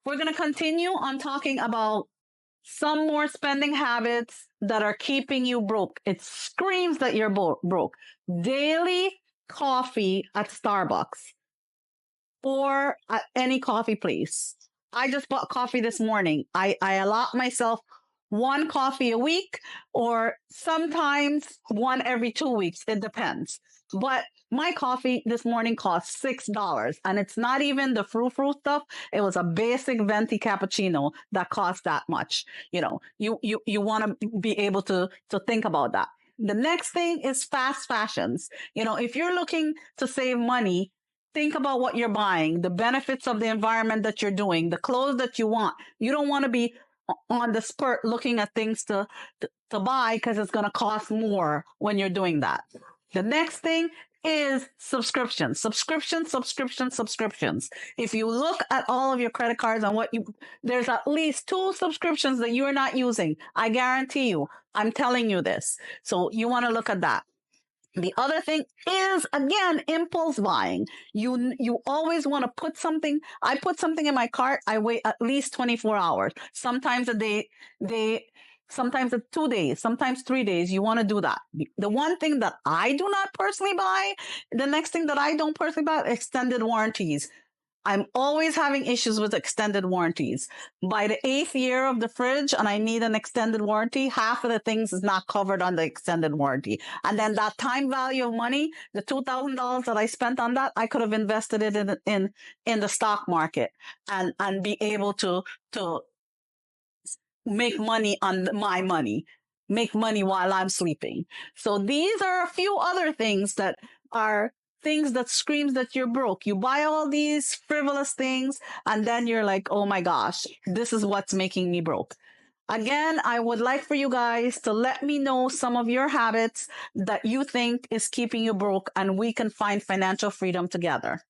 We're going to continue on talking about some more spending habits that are keeping you broke. It screams that you're broke. Daily coffee at Starbucks or at any coffee place. I just bought coffee this morning. I allot myself one coffee a week or sometimes one every 2 weeks. It depends. But my coffee this morning cost $6 and it's not even the frou-frou stuff. It was a basic venti cappuccino that cost that much. You want to be able to think about that. The next thing is fast fashions. If you're looking to save money, think about what you're buying, the benefits of the environment that you're doing, the clothes that you want. You don't want to be on the spurt looking at things to buy because it's going to cost more when you're doing that. The next thing is subscriptions. If you look at all of your credit cards and there's at least 2 subscriptions that you're not using. I guarantee you, I'm telling you this. So you want to look at that. The other thing is, again, impulse buying. You always want to put something. I put something in my cart. I wait at least 24 hours. Sometimes a day, sometimes 2 days, sometimes 3 days. You want to do that. The one thing that I do not personally buy, the next thing that I don't personally buy, extended warranties. I'm always having issues with extended warranties. By the 8th year of the fridge and I need an extended warranty, half of the things is not covered on the extended warranty. And then that time value of money, the $2,000 that I spent on that, I could have invested it in the stock market and be able to make money on my money, make money while I'm sleeping. So these are a few other things that are things that screams that you're broke. You buy all these frivolous things and then you're like, oh my gosh, this is what's making me broke. Again, I would like for you guys to let me know some of your habits that you think is keeping you broke and we can find financial freedom together.